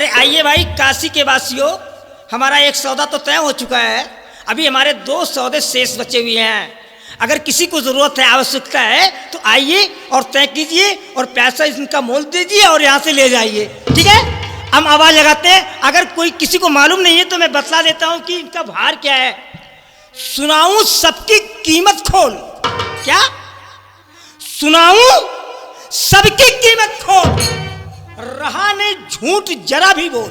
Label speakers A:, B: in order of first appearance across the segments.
A: अरे आइए भाई काशी के वासियों, हमारा एक सौदा तो तय हो चुका है। अभी हमारे 2 सौदे शेष बचे हुए हैं। अगर किसी को जरूरत है, आवश्यकता है तो आइए और तय कीजिए और पैसा इनका मोल दीजिए और यहाँ से ले जाइए। ठीक है, हम आवाज लगाते हैं। अगर कोई किसी को मालूम नहीं है तो मैं बतला देता हूँ कि इनका भार क्या है। सुनाऊं सबकी कीमत खोल, क्या सुनाऊं सबकी कीमत खोल, रहा नहीं झूठ जरा भी बोल,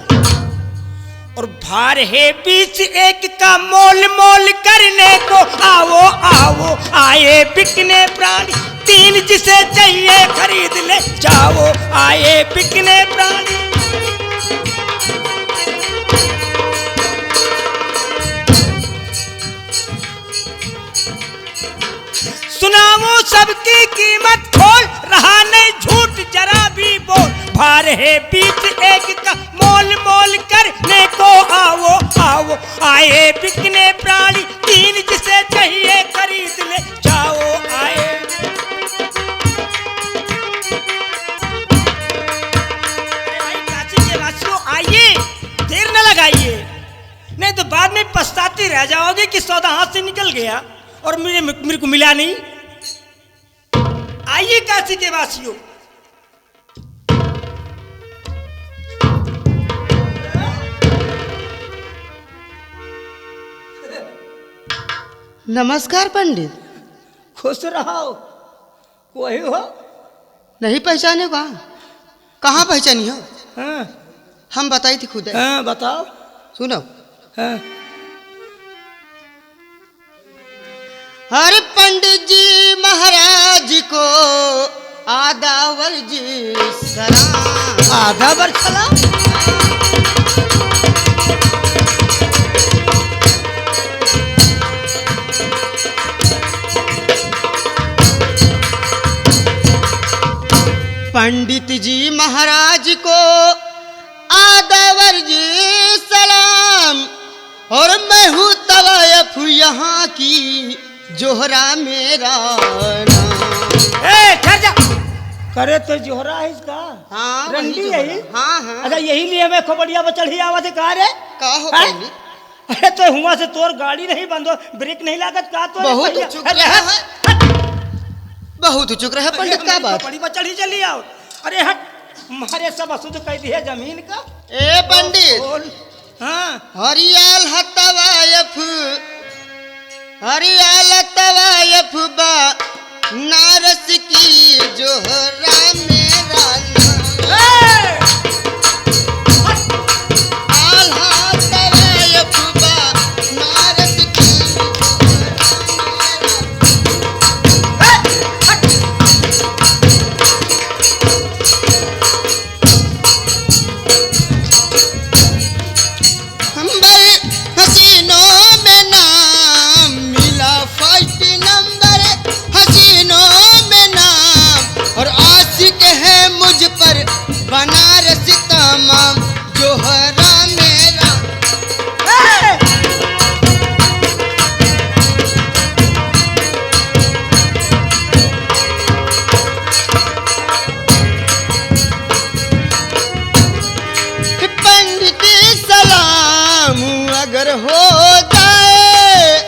A: और भार है बीच एक का मोल मोल करने को आओ आओ आए बिकने प्राणी, 3 जिसे चाहिए खरीद ले जाओ आए बिकने प्राणी। सुनाओ सबकी कीमत खोल, रहा नहीं झूठ जरा भी बोल, भार है बीच एक का मोल मोल करने को आओ आओ आए बिकने प्राणी, 3 जिसे चाहिए खरीद ले जाओ आए। भाई काशी के वासियों आइए, देर न लगाइए, नहीं तो बाद में पछताती रह जाओगे कि सौदा हाथ से निकल गया और मेरे को मिला नहीं। आइए काशी के वासियों।
B: नमस्कार पंडित।
A: खुश रहो। कोई हो?
B: नहीं पहचाने का? कहाँ पहचानी हो?
A: हाँ,
B: हम बताई थी खुद।
A: हाँ बताओ।
B: सुनो।
A: हाँ।
B: अरे पंडित जी महाराज को आदावर जी सलाम।
A: आधा बर चला।
B: पंडित जी महाराज को आदावर जी सलाम, और मैं हूँ तवायफ यहाँ की जोहरा मेरा नाम।
A: ए ठहर जा। करे तो जोहरा है इसका।
B: हाँ
A: रंडी
B: वही
A: यही।
B: जोहरा। हाँ हाँ।
A: अच्छा यही लिए मैं खोपड़िया पर चढ़ी आवाज का रे।
B: का हो
A: हैं?
B: पंडित?
A: अरे तो हुआ से तोर गाड़ी नहीं बंद हो, ब्रेक नहीं लागत का तो
B: बहुत चुक रहा है, बहुत चुक रहा है पंडित का बात।
A: खोपड़ी पर चढ़ी चली आओ। अरे हट, मारे सब अशुद्ध कर दिया जमीन का।
B: ए पंडित।
A: बोल। हाँ।
B: हरियाल हतवायफ, हरियाल तवायफ बा नारस की जोहरा मेरा नाम। आल्हा तवायफ बा नारस की हम भाई हसीनों में नाम मिला फर्स्ट नंबर, हसीनों में नाम, और आशिक है मुझ पर बनारस तमाम जोहरा मेरा। पंडित सलाम अगर हो जाए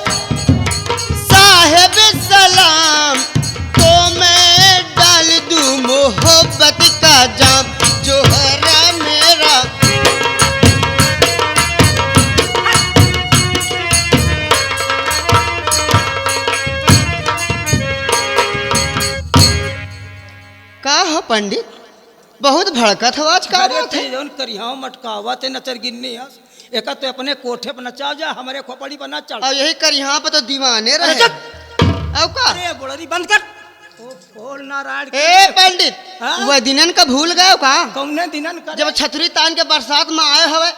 B: साहेब सलाम, तो मैं डाल दूं मोहब्बत का जाम जोहरा मेरा। का हो पंडित, बहुत भड़कत हो आज का
A: अरे
B: बात है?
A: थे जौन करियाओ मटकावा ते नचर गिन्नी हस। एका तो अपने कोठे पर नचा जा, हमारे खोपड़ी पर ना चढ़।
B: और यही कर यहाँ पे तो दीवाने
A: अरे
B: रहे।
A: चुप।
B: अब का?
A: अरे बुढ़री बंद कर। ओ बोल नारायण।
B: ए पंडित,
A: हाँ?
B: वह दिनन का भूल गए का?
A: कौने दिनन कर
B: जब छतरी तान के बरसात में आए हवे,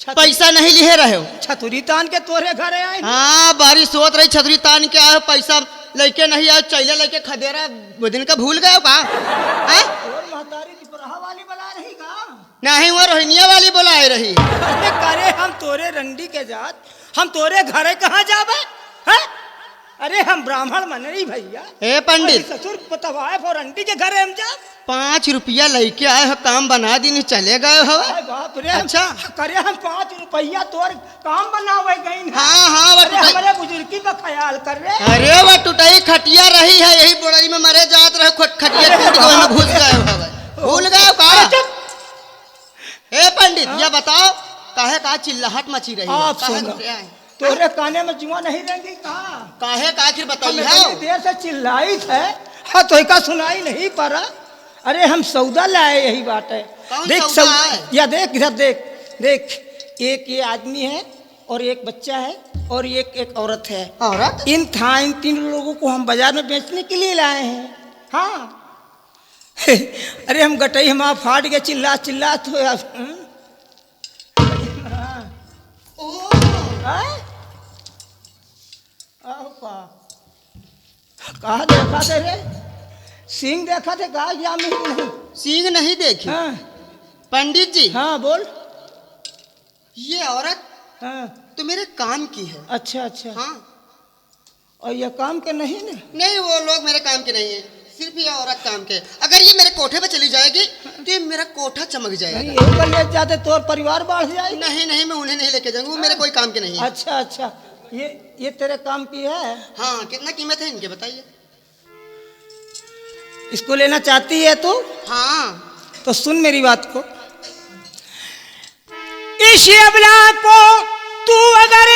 B: पैसा नहीं लिए रहे हो।
A: छतुरी तान के तोरे घरे आए।
B: हाँ बारिश होत रही, छतरी तान के आए, पैसा लेके नहीं आए, चैले लेके खदेरा, वो दिन का भूल गए का? हाँ?
A: और महतारी की बरहा वाली बना रही का?
B: नहीं वो रोहिनिया वाली बुलाए रही।
A: अरे करे हम तोरे रंडी के जात, हम तोरे घरे कहाँ जावे? हैं? अरे हम ब्राह्मण मन रही भैया।
B: ए पंडित,
A: ससुर पतवाए और रंडी के घरे हम जा।
B: 5 रुपया लेके आए हो, काम बना दिन चले गए हो।
A: अरे बाप रे,
B: अच्छा।
A: करे हम 5 रुपया तोर काम बनावे गई।
B: हाँ हाँ वो
A: अरे हमारे बुजुर्गी का ख्याल कर रे।
B: अरे वो टूटाई खटिया रही है, यही बुढ़ाई में मरे जात रहे, खटिया टूट गए में घुस गए हो। भूल गए का? ए पंडित ये बताओ काहे का चिल्लाहट मची रही है?
A: आप
B: काहे
A: सुनो।
B: घुसे आए?
A: तोरे काने में जुआ नहीं रहेंगी कहाँ?
B: काहे का आखिर बताइए
A: हम इतनी देर से चिल्लाई थे, हाँ तो का सुनाई नहीं पड़ा। अरे हम सौदा लाए, यही बात है।
B: कौन
A: देख
B: सौदा है?
A: या देख इधर देख देख, एक ये आदमी है और एक बच्चा है और एक औरत है।
B: औरत?
A: इन 3 लोगों को हम बाजार में बेचने के लिए लाए हैं। हाँ अरे हम गटई हमारा फाट गया चिल्ला चिल्ला तो कहा देखा थे रे? सिंह देखा थे कहा या नहीं?
B: सींग नहीं देखी।
A: हाँ
B: पंडित जी
A: हाँ बोल।
B: ये औरत
A: हाँ
B: तो मेरे काम की है।
A: अच्छा अच्छा।
B: हाँ
A: और ये काम के नहीं ना?
B: नहीं वो लोग मेरे काम के नहीं है, सिर्फ ये औरत काम के। अगर ये मेरे कोठे पे चली जाएगी तो ये मेरा कोठा चमक जाएगा।
A: नहीं एक ले जाते तो और परिवार बढ़ जाए।
B: नहीं नहीं मैं उन्हें नहीं लेके जाऊंगा, वो मेरे कोई काम के नहीं है।
A: अच्छा अच्छा, ये तेरे काम की है?
B: हाँ कितना कीमत है इनके बताइए?
A: इसको लेना चाहती है तू?
B: हाँ
A: तो सुन मेरी बात को। इस अबला को तू अगर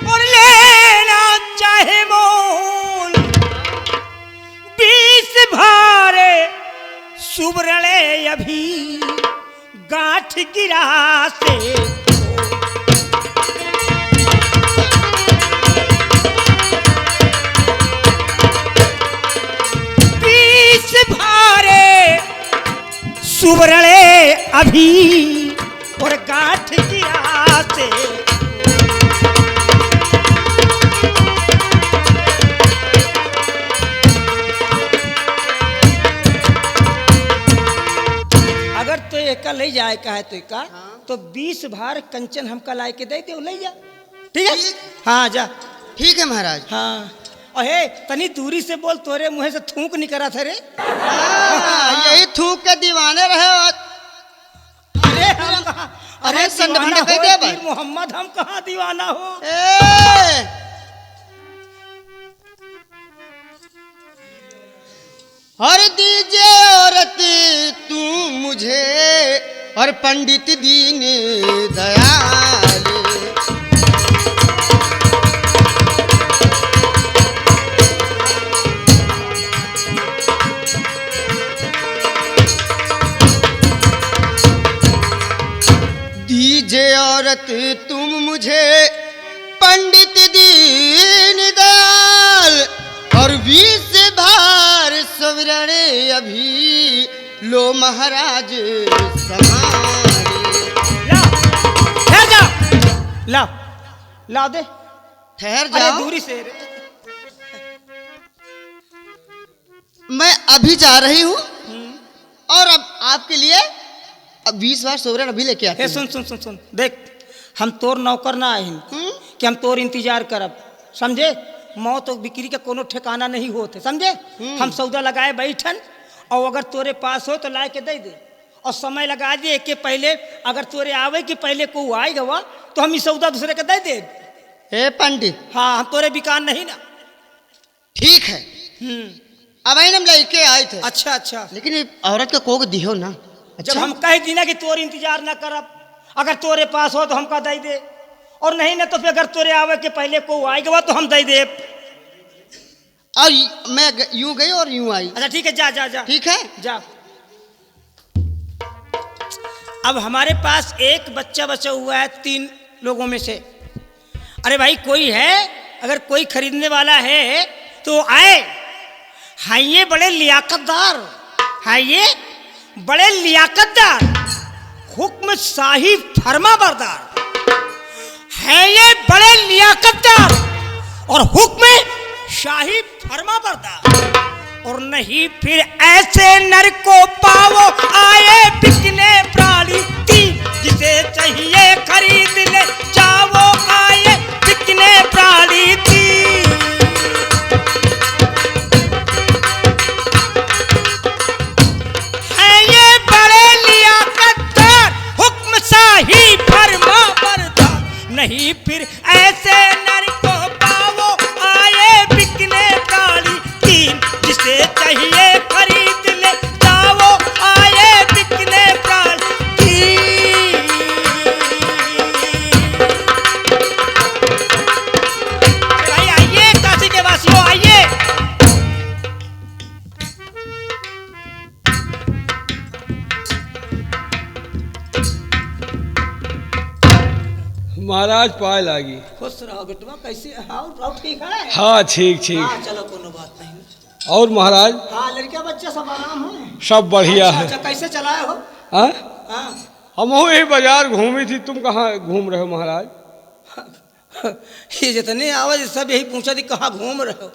A: और लेना चाहे मोल, 20 भारे सुबरले अभी गांठ गिरा से। 20 भारे सुबरले अभी और गांठ गिरा से। अगर तो एक ले जाए का है तो एक तो 20 भार कंचन हमका ला के दे दे, ले जा। ठीक है? हाँ जा।
B: ठीक है महाराज।
A: हाँ और हे तनी दूरी से बोल, तोरे मुंह से थूक नहीं करा था रे।
B: यही थूक के दीवाने रहे हो।
A: अरे हम कहाँ,
B: अरे संड
A: दीवाना
B: भंड कह
A: हो,
B: दे भाई।
A: पीर मोहम्मद हम कहाँ दीवाना हो।
B: हर दीजिए औरत तू मुझे और पंडित दीन दयाल। दीजिए औरत तुम मुझे पंडित दीन दयाल और 20 भार सवरणे अभी लो महाराज संभाले।
A: ला ठहर जा, ला ला दे।
B: ठहर
A: अरे
B: जाओ।
A: दूरी से रे।
B: मैं अभी जा रही हूँ और अब आपके लिए अब 20 बार सोवरेन अभी लेके आते
A: हे
B: हैं।
A: सुन सुन सुन सुन देख, हम तोर नौकर ना आए कि हम तोर इंतजार करब, समझे? मौत और बिक्री का कोनो ठिकाना नहीं होते, समझे? हम सौदा लगाए बैठन और अगर तोरे पास हो तो ला के दे दे और समय लगा दे के पहले, अगर तोरे आवे के पहले को आएगा वा तो हम ये सौदा दूसरे के दे दे।
B: हे पंडित
A: हाँ हम तोरे बिकान नहीं ना।
B: ठीक है, अब हम लेके आए थे।
A: अच्छा अच्छा,
B: लेकिन ये औरत का कोक दियो ना।
A: जब हम कह दी ना कि तोर इंतजार ना करब, अगर तोरे पास हो तो हमका दे दे और नहीं ना तो फिर अगर तोरे आवे के पहले को आएगा तो हम दे दे।
B: और मैं यूं गई और यूं आई।
A: अच्छा ठीक है, जा जा जा।
B: ठीक है
A: जा। अब हमारे पास एक बच्चा बचा हुआ है 3 लोगों में से। अरे भाई कोई है, अगर कोई खरीदने वाला है तो आए। हाँ ये बड़े लियाकतदार, हाँ ये बड़े लियाकतदार, हुक्म शाही फरमा बरदार है ये बड़े लियाकतदार और हुक्म शाही फरमा बरदार। और नहीं फिर ऐसे नर को पाओ आए बिकने प्राणी की, जिसे चाहिए खरीद ले जाओ आए बिकने प्राणी की।
C: महाराज पाए लागी।
A: खुश रहो बेटवा, कैसे? हाँ ठीक है।
C: हाँ ठीक ठीक।
A: हाँ चलो कोनो बात नहीं।
C: और महाराज?
A: हाँ लड़का बच्चा सब आराम है?
C: सब बढ़िया है।
A: अच्छा कैसे चलाए हो?
C: हाँ
A: हाँ
C: हम यही बाजार घूमी थी, तुम कहाँ घूम रहे हो महाराज?
A: ये जितने आवाज सब यही पूछा थी कहाँ घूम रहे हो।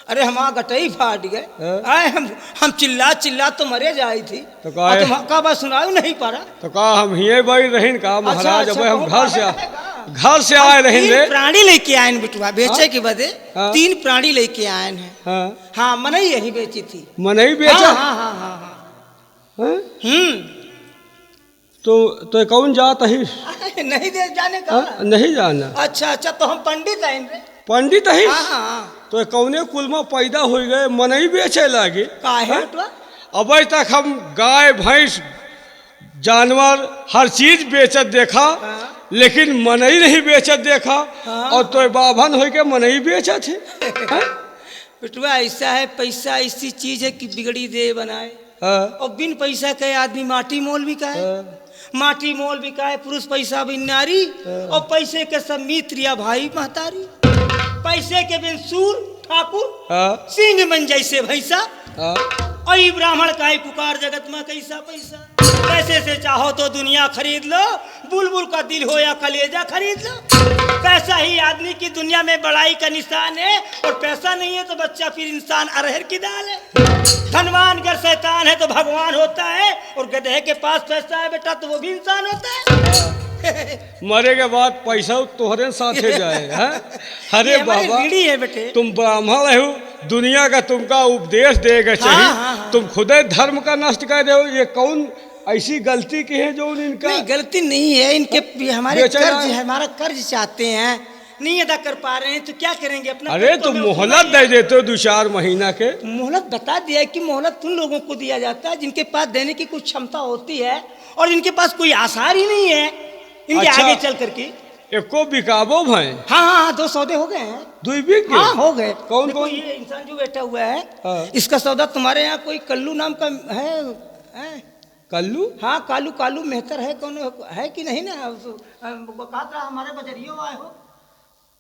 A: अरे हमारा गटई फाट गए।
C: हाँ?
A: आए हम चिल्ला तो मरे जाई थी।
C: तो काहे?
A: तुम का बात सुनाऊ नहीं पा रहा।
C: तो कहा हम यहीं बैठ रही का महाराज।
A: अच्छा,
C: अब हम
A: कहूँ
C: घर से आए रही रे।
A: प्राणी लेके आए बिटुआ बेचे
C: हाँ?
A: के बदे।
C: हाँ?
A: 3 प्राणी लेके आए हैं।
C: हाँ
A: हाँ मनई यही बेची थी।
C: मनई बेचा?
A: हाँ हाँ हाँ हाँ हाँ।
C: हाँ? तो कौन जात है?
A: नहीं दे जाने का।
C: हाँ? नहीं जाना।
A: अच्छा तो हम पंडित हैं रे।
C: पंडित है?
A: हाँ हाँ।
C: तो कौने कुल में पैदा हो गए मनई बेचे लागे?
A: काहे बेटुआ?
C: अब तक हम गाय भैंस जानवर हर चीज बेचत देखा।
A: हाँ?
C: लेकिन मनई नहीं बेचत देखा।
A: हाँ?
C: और तो बाभन हो के मनई बेचत है। हाँ?
A: बेटुआ ऐसा है, पैसा ऐसी चीज है कि बिगड़ी दे बनाए।
C: हाँ?
A: और बिन पैसा के आदमी माटी मोल भी काहे।
C: हाँ?
A: माटी मोल भी काहे, पुरुष पैसा बिन नारी। और पैसे के सब मित्र या भाई महतारी। पैसे के बिन सूर ठाकुर।
C: हाँ?
A: सिंह मन जैसे भैंसा।
C: हाँ?
A: और ये ब्राह्मण का ही पुकार जगत में कैसा पैसा। पैसे से चाहो तो दुनिया खरीद लो, बुलबुल का दिल हो या कलेजा खरीद लो। पैसा ही आदमी की दुनिया में बड़ाई का निशान है। और पैसा नहीं है तो बच्चा फिर इंसान अरहर की दाल है। धनवान अगर शैतान है तो भगवान होता है। और गधे के पास पैसा है बेटा तो वो भी इंसान होता है।
C: मरे के बाद पैसा तोहरे साथे जाए। हाँ? अरे बाबा
A: है बेटे।
C: तुम ब्राह्मण हो, दुनिया का तुमका उपदेश देगा चाहिए।
A: हाँ।
C: तुम खुद धर्म का नष्ट कर रहे हो। ये कौन ऐसी गलती की है जो इनका?
A: नहीं गलती नहीं है इनके। हमारे
C: बेचारा
A: कर्ज है, हमारा कर्ज चाहते हैं, नहीं अदा कर पा रहे हैं तो क्या करेंगे अपना।
C: अरे तुम मोहलत दे देते हो 2-4 महीना के।
A: मोहलत बता दिया कि मोहलत उन लोगों को दिया जाता है जिनके पास देने की कुछ क्षमता होती है। और जिनके पास कोई आसार ही नहीं है इनके
C: अच्छा।
A: आगे चल करके।
C: एको बिकाबो भाई?
A: हाँ 2 सौदे हो गए हैं।
C: 2 बिक गए?
A: हाँ हो गए।
C: कौन
A: देखो,
C: कौन?
A: ये इंसान जो बैठा हुआ है।
C: हाँ।
A: इसका सौदा तुम्हारे यहाँ कोई कल्लू नाम का है?
C: कल्लू?
A: हाँ कालू मेहतर है, कौन है कि नहीं ना? कहा था हमारे बजरियो आए हो।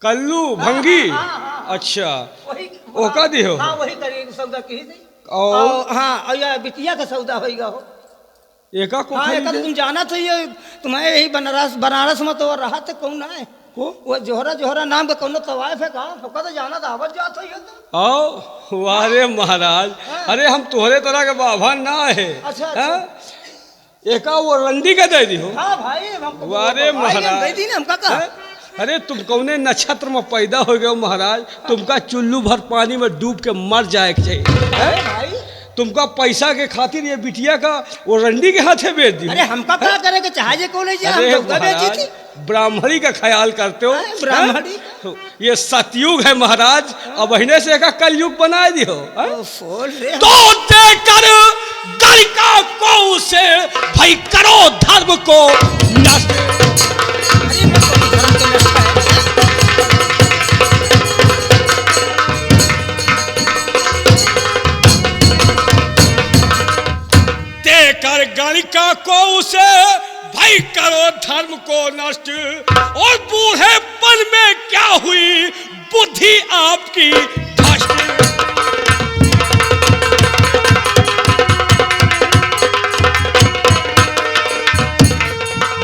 C: कल्लू भंगी?
A: हाँ।
C: अच्छा
A: वही
C: ओका दी हो?
A: हाँ वही करिए सौदा की थी।
C: और
A: हाँ और या बिटिया का सौदा होगा हो।
C: एका को
A: हाँ एक
C: खरीदे?
A: तुम जाना था ये तुम्हें यही बनारस में तो रहा था कौन है
C: को?
A: वो जोहरा नाम का कौन तवायफ है। कहा तो जाना था आवत जात हो तो।
C: आओ वारे महाराज। अरे हम तोहरे तरह के बाभन ना है।
A: अच्छा।
C: हाँ? एका वो रंडी का दे दी हो?
A: हाँ भाई हमको
C: वारे महाराज।
A: गई थी ना हमका कहा।
C: अरे तुम कौने नक्षत्र में पैदा हो गए हो महाराज? तुमका चुल्लू भर पानी में डूब के मर जाए के चाहिए।
A: भाई
C: तुमका पैसा के खातिर ये बिटिया का वो रंडी के हाथे बेच दी।
A: अरे हमका क्या करे के चाहे कॉलेज हम
C: अरे
A: तो बेची थी।
C: ब्राह्मणी का ख्याल करते हो?
A: ब्राह्मणी?
C: हाँ? ये सतयुग है महाराज। अब अहिने से का कलयुग बना दियो।
A: तो
C: देकर गलिका को उसे भाई करो धर्म को नष्ट। देकर गलिका को उसे भाई करो धर्म को नष्ट। और बूढ़ेपन में क्या हुई बुद्धि आपकी भ्रष्ट।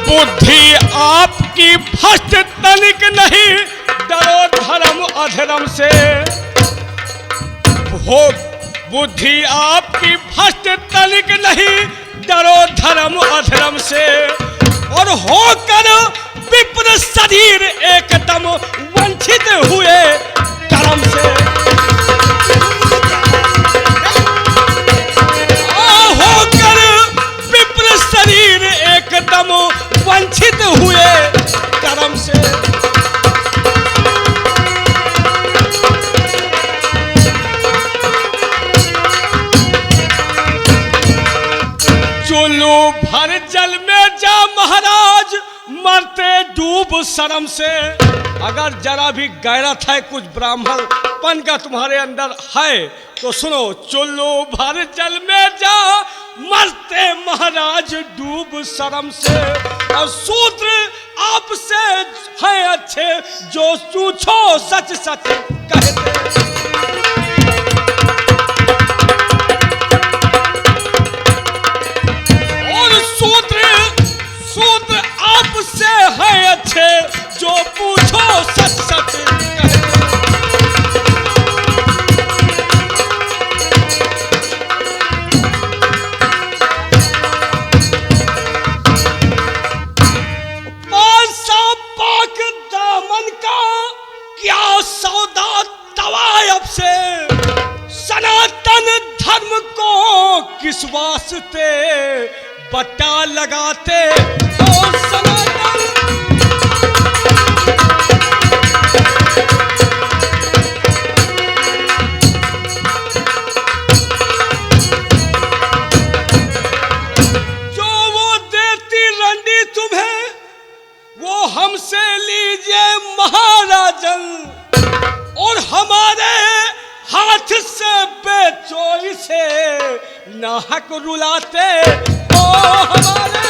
C: बुद्धि आपकी भ्रष्ट तनिक नहीं डरो धर्म अधर्म से। हो बुद्धि आपकी भ्रष्ट तनिक नहीं डरो धर्म अधर्म से। और होकर विप्र शरीर एकदम वंचित हुए कर्म से। होकर विप्र शरीर एकदम वंचित हुए कर्म से। चुल्लू भर जल में जा महाराज मरते डूब शर्म से। अगर जरा भी गैरत है कुछ ब्राह्मण पन का तुम्हारे अंदर है तो सुनो। चुल्लू भर जल में जा मरते महाराज डूब शर्म से। और सूत्र आपसे हैं अच्छे जो पूछो सच सच कहते। और सूत्र आपसे हैं अच्छे जो पूछो सच सच कहते। क्या सौदा तवायब से सनातन धर्म को किस वास्ते बट्टा लगाते हो सनातन। जो वो देती रंडी तुम्हें वो हमसे लीजिए महाराजन, और हमारे हाथ से बेचो इसे नाहक रुलाते ओ हमारे।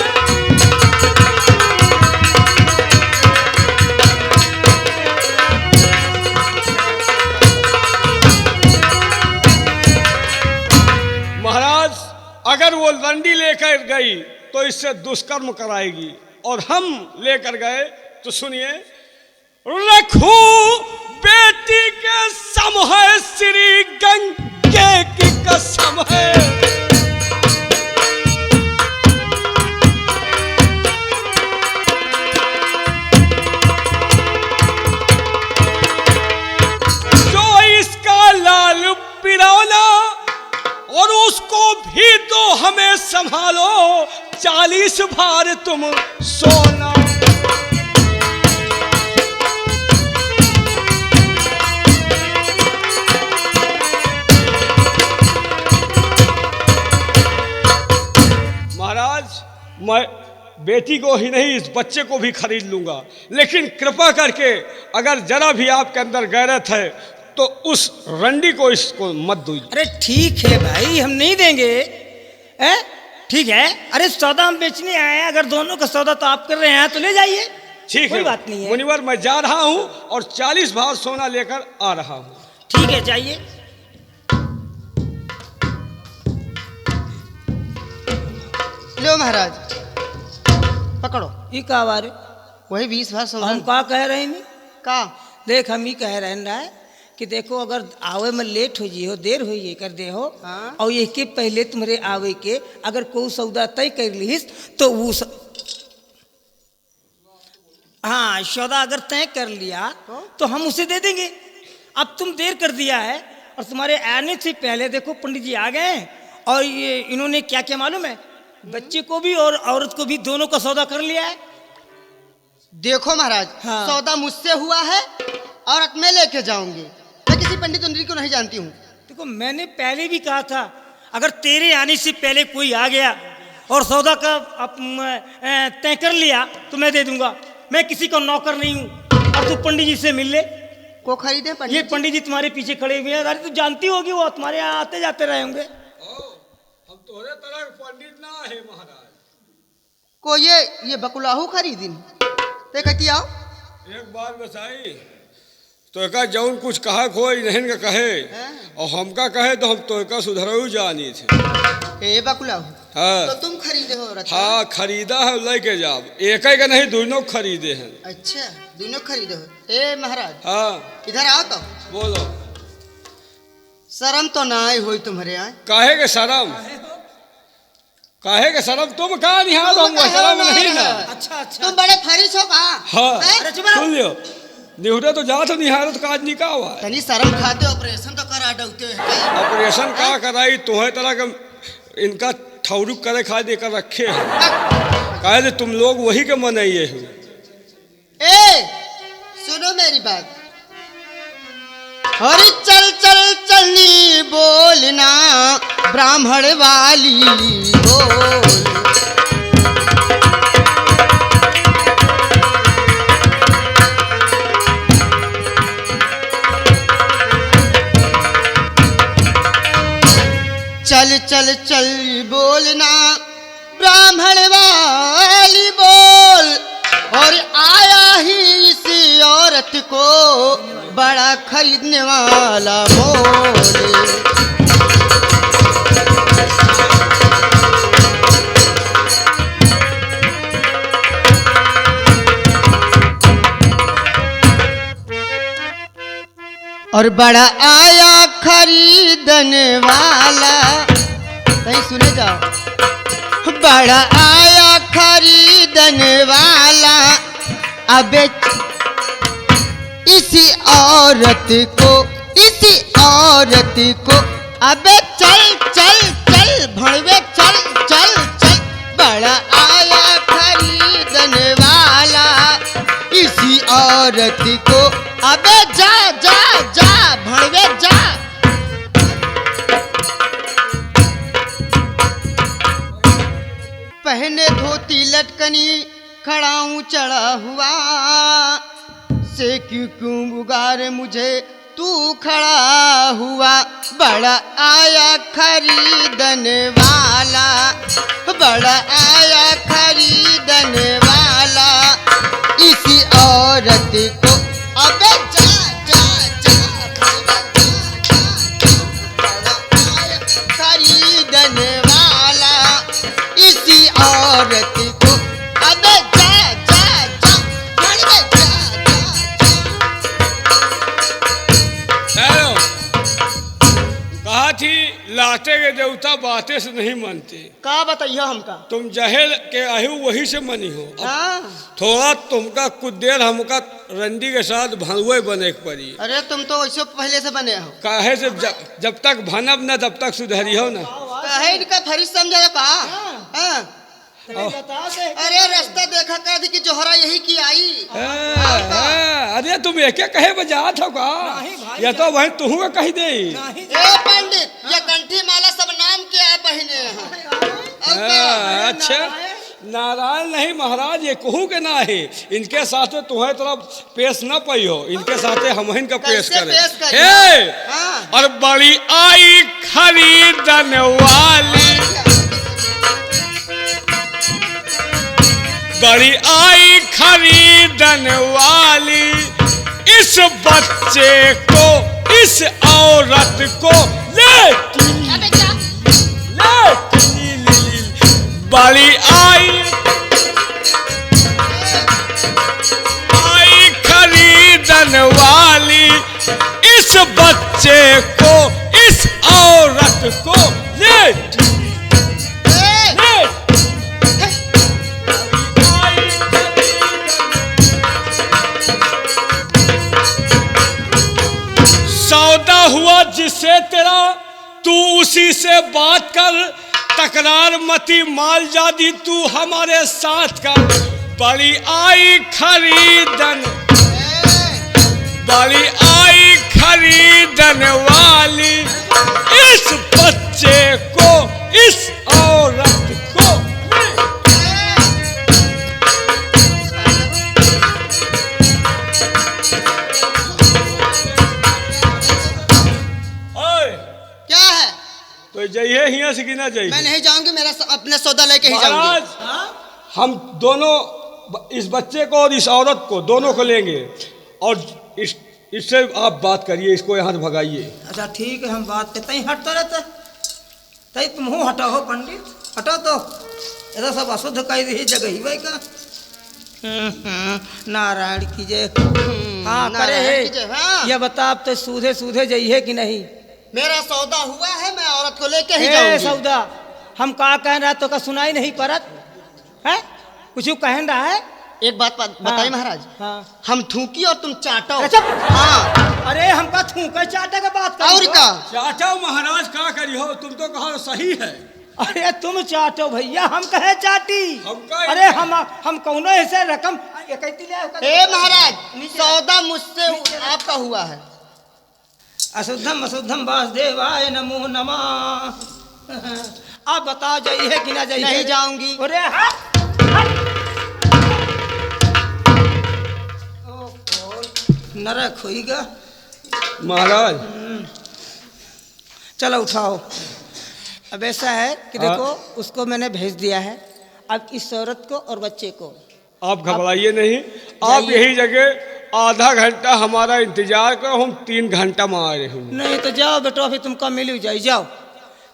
C: महाराज अगर वो लंडी लेकर गई तो इससे दुष्कर्म कराएगी, और हम लेकर गए तो सुनिए, रखूं बेटी के सम है श्री गंगे की कसम है। जो इसका लाल पिरौना और उसको भी तो हमें संभालो, 40 भार तुम सोना। महाराज मैं बेटी को ही नहीं इस बच्चे को भी खरीद लूंगा, लेकिन कृपा करके अगर जरा भी आपके अंदर गैरत है तो उस रंडी को इसको मत दीजिए।
A: अरे ठीक है भाई, हम नहीं देंगे। ठीक है, अरे सौदा हम बेचने आए हैं, अगर दोनों का सौदा तो आप कर रहे हैं तो ले जाइए,
C: ठीक
A: कोई
C: है
A: बात नहीं है।
C: मुनिवर मैं जा रहा हूँ और 40 भार सोना लेकर आ रहा हूँ।
A: ठीक है जाइए।
B: लो महाराज पकड़ो।
A: ये का बारे
B: वही 20 भार सोना।
A: हम का कह रहे हैं
B: का
A: देख, हम ही कह रहे हैं कि देखो अगर आवे में लेट हो जी हो, देर हो ये कर दे हो,
B: हाँ।
A: और ये के पहले तुम्हारे आवे के अगर कोई सौदा तय कर लीस तो वो हाँ सौदा अगर तय कर लिया तो हम उसे दे देंगे। अब तुम देर कर दिया है, और तुम्हारे आने से पहले देखो पंडित जी आ गए, और ये इन्होंने क्या क्या मालूम है, बच्चे को भी और औरत को भी दोनों का सौदा कर लिया है।
B: देखो महाराज,
A: हाँ।
B: सौदा मुझसे हुआ है, औरत मैं लेके जाऊंगी। मैं किसी पंडित उंडित को नहीं जानती हूँ।
A: देखो मैंने पहले भी कहा था, अगर तेरे आने से पहले कोई आ गया और सौदा का तय कर लिया तो मैं दे दूंगा। मैं किसी का नौकर नहीं हूँ। और तू पंडित जी से मिल ले।
B: को खरीदे
A: ये
B: पंडित जी?
A: पंडित जी तुम्हारे पीछे खड़े हुए हैं, अरे तू जानती होगी वो तुम्हारे यहाँ आते जाते रहे होंगे।
C: हम तोरे तरह पंडित ना है महाराज।
B: को ये बकुलाहू खरीदी ते कहती आओ।
C: एक बार बताई तो का जौन कुछ कहा कोई नहीं का कहे, और हमका कहे तो हम तो का सुधरऊ जानी थे।
B: ए बकुलाहू
C: हाँ
B: तो तुम खरीदे हो औरत?
C: हाँ खरीदा है, लेके जाओ। एक का नहीं दोनों खरीदे हैं।
B: अच्छा दोनों खरीदे हो। ए महाराज
C: हाँ
B: इधर आओ तो।
C: बोलो।
B: शर्म तो ना आई हुई तुम्हारे यहाँ?
C: काहे के शर्म? काहे के शर्म? तुम कहा निहाल
B: तुम
C: होंगे,
B: कहे
C: शर्म
B: ना
C: नहीं ना।
B: है।
A: अच्छा अच्छा
B: तुम बड़े फरिश हो कहा?
C: हाँ
A: अरे चुप रहो।
C: सुन लियो, निहुरे तो जात निहारत काज निका हुआ है।
B: तनी शर्म खाते ऑपरेशन तो करा डलते हैं।
C: ऑपरेशन का कराई तुम्हें तरह का इनका ठौरुक करे खा देकर रखे हैं। कहे थे तुम लोग वही के मनाइए हो।
B: ए सुनो मेरी बात। हरी चल चल चलनी बोलना ब्राह्मण वाली बोल। चल चल चल बोलना ब्राह्मण वाली बोल। और आया ही इस औरत को बड़ा खरीदने वाला मोल। और बड़ा आया खरीदने वाला, कहीं सुने जाओ। बड़ा आया खरीदने वाला, अबे इसी औरत को, इसी औरत को, अबे चल चल चल भड़वे चल चल चल। बड़ा आया खरीदने वाला, इसी औरत को, अबे जा जा जा भड़वे जा। पहने धोती लटकनी खड़ा हूँ चढ़ा हुआ, से क्यों बुगार मुझे तू खड़ा हुआ। बड़ा आया खरीदने वाला, बड़ा आया खरीदने वाला, इसी औरत को, अबे जा जा जा बड़ा आया खरीदने वाला, इसी औरत को, अबे जा जा जा जा जा।
C: कहा थी लाते के देवता बातें से नहीं मानते।
B: का बताइयो हमका?
C: तुम जहेल के आहू वही से मनी हो।
B: हाँ?
C: थोड़ा तुमका कुछ देर हमका रंडी के साथ भनवे बने के पड़ी।
B: अरे तुम तो वैसे पहले से बने हो।
C: काहे से जब तक भनब न तब तक सुधरी हो ना।
B: काहे इनका फरिश समझा का? हाँ? अरे रास्ता देखा कर दी कि जोहरा यही की आई।
C: अरे तुम एक कहे बजात हो का? या तो भाई तुहू का कही दे।
B: ए पंडित, ये कंठी माला सब नाम के आ पहने हैं।
C: अच्छा, नारायण नहीं महाराज, ये कहू के ना है। इनके साथ तुम्हें तरफ पेश न पई हो, इनके साथ हम इनका पेश करें। और बड़ी आई खरीदन वाली, बड़ी आई खरीदन वाली, इस बच्चे को, इस औरत को ले बड़ी आई खरीदन वाली, इस बच्चे को, इस औरत को ले सौदा हुआ जिससे तेरा, तू उसी से बात कर। तकरार मती माल जादी तू हमारे साथ कर। बड़ी आई खरीदन, बड़ी आई खरीदन वाली, इस बच्चे को, इस औरत को।
B: क्या है?
C: तो जाइए यहाँ से कि ना जाइए?
B: मैं नहीं जाऊंगी, मेरा अपने सौदा लेके ही जाऊंगी।
C: हम दोनों, इस बच्चे को और इस औरत को, दोनों को लेंगे। और इससे आप बात करिए, इसको यहाँ से भगाइए।
A: अच्छा ठीक है, हम बात करते ही हटता रहता। तई तुम हो हटाओ हो पंडित, हटाओ तो। ऐसा सब अशुद्ध कह दी जगह ही भाई का। नारायण की जय। हाँ करे है।
B: हाँ।
A: ये बता अब तो सूधे सूधे जाइए कि नहीं?
B: मेरा सौदा हुआ है, मैं औरत को लेके ही जाऊंगी।
A: सौदा हम कहा कह रहा तो का सुनाई नहीं परत है? कुछ कह रहा है?
B: एक बात बताइए महाराज।
A: हाँ।
B: हम थूकी और तुम चाटो।
A: अच्छा।
B: हाँ।
A: अरे हमका थूका चाटा का बात
B: और का
C: चाचा महाराज का करी हो? तुम तो कहा सही है।
A: अरे तुम चाटो भैया, हम कहे चाटी।
C: हमका
A: अरे हम कौनो ऐसे रकम
B: ए महाराज, सौदा मुझसे आपका हुआ है।
A: अशुद्धम अशुद्धम वासुदेवाय नमो नमः। आप बताओ जाइए कि ना जाइए?
B: नहीं जाऊंगी।
A: अरे नरक होइगा
C: महाराज।
A: चलो उठाओ। अब ऐसा है कि देखो, उसको मैंने भेज दिया है। अब इस औरत को और बच्चे को
C: आप घबराइए नहीं, आप यही जगह आधा घंटा हमारा इंतजार करो, हम 3 घंटा में आ रहे हैं।
A: नहीं तो जाओ बेटो, फिर तुमको मिल ही जाई। जाओ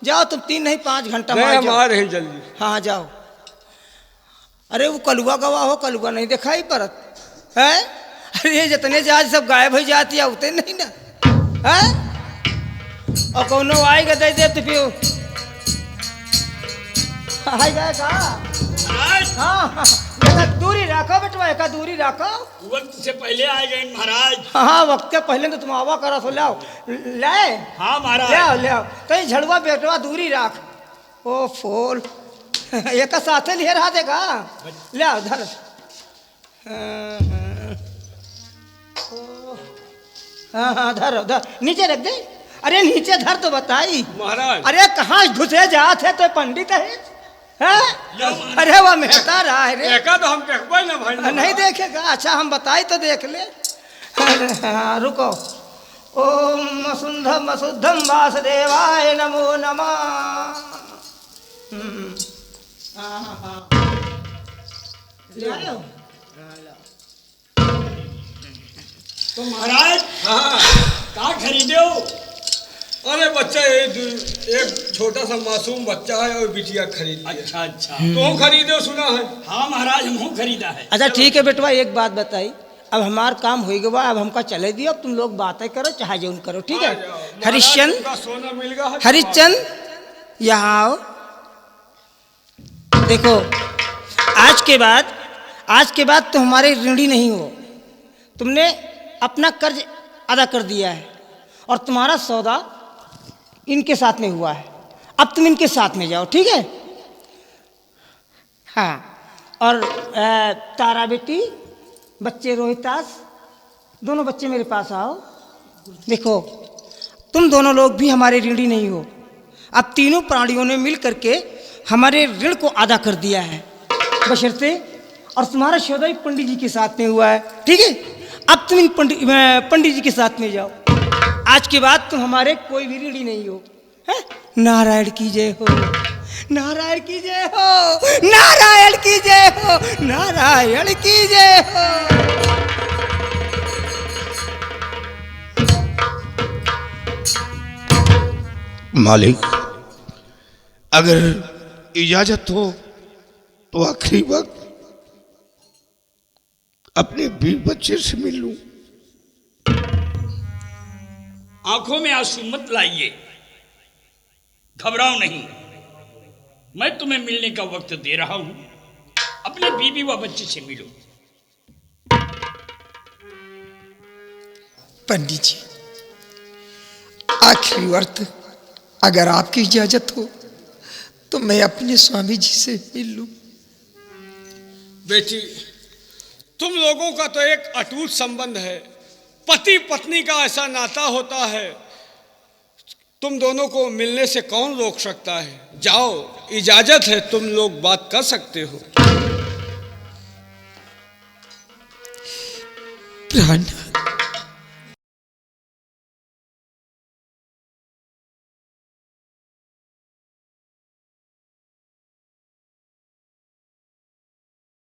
A: जाओ, तुम 3 नहीं 5 घंटा में
C: नहीं,
A: आ
C: हम
A: जाओ।
C: आ रहे हैं जल्दी।
A: हाँ जाओ। अरे वो कलुआ गवा हो, कलुआ नहीं दिखाई पड़त है। अरे ये जितने जहाज सब गायब हो जाती है उतने नहीं ना है। और कोनो आएगा दे दे तो फिर आएगा का। हाँ हाँ, एक दूरी रखो बेटवा, एक दूरी रखो।
D: वक्त से पहले आ गए महाराज।
A: हाँ वक्त के पहले तो तुम आवा करा तो लाओ ले।
D: हाँ महाराज।
A: ले आओ ले आओ, कहीं झड़वा बेटवा दूरी रख। ओ फूल एक साथे लिए रहा देगा। ले आओ धर। हाँ हाँ धर धर, नीचे रख दे। अरे नीचे धर तो बताई
C: महाराज।
A: अरे कहाँ घुसे जाते तो पंडित है। हैं? अरे वह मेहता रहा है रे।
C: एका तो हम देखबे ना भाई।
A: नहीं देखेगा, अच्छा हम बताई तो देख ले। हाँ रुको। ओम वसुंधम वसुद्धम वासुदेवाय नमो नमः। ले आयो?
D: तो महाराज
C: हाँ।
D: का खरीदे हो?
C: अरे बच्चा एक छोटा सा मासूम बच्चा है और बिटिया खरीद लिया।
D: अच्छा अच्छा।
C: तुम खरीदे सुना है?
D: हाँ महाराज, हमहू खरीदा है।
A: अच्छा ठीक है बेटवा, एक बात बताई, अब हमार काम हो गया, अब हमका चले दियो, अब तुम लोग बातें करो चाहे जो करो, ठीक है। हरिश्चंद,
C: महाराज, सोना मिल गया है।
A: हरिश्चंद यहाँ आओ। देखो आज के बाद तो हमारे ऋणी नहीं हो। तुमने अपना कर्ज अदा कर दिया है और तुम्हारा सौदा इनके साथ में हुआ है। अब तुम इनके साथ में जाओ, ठीक है। हाँ, और तारा बेटी, बच्चे रोहितास, दोनों बच्चे मेरे पास आओ। देखो तुम दोनों लोग भी हमारे ऋणी नहीं हो। अब तीनों प्राणियों ने मिल करके हमारे ऋण को अदा कर दिया है बशर्ते, और तुम्हारा सौदा पंडित जी के साथ में हुआ है, ठीक है। अब तुम इन पंडित जी के साथ में जाओ। आज के बाद तुम हमारे कोई भी ऋणी नहीं हो। है? नारायण की जय हो, नारायण की जय हो, नारायण की जय हो, नारायण की जय हो।
E: मालिक, अगर इजाजत हो तो आखिरी वक्त अपने बीवी बच्चे से मिल लूं।
D: आंखों में आंसू मत लाइए, घबराओ नहीं। मैं तुम्हें मिलने का वक्त दे रहा हूं, अपने बीवी व बच्चे से मिलो।
F: पंडित जी, आखिरी वक्त अगर आपकी इजाजत हो तो मैं अपने स्वामी जी से मिल लूं।
C: बेटी, तुम लोगों का तो एक अटूट संबंध है, पति पत्नी का ऐसा नाता होता है, तुम दोनों को मिलने से कौन रोक सकता है। जाओ, इजाजत है, तुम लोग बात कर सकते हो।
F: प्राण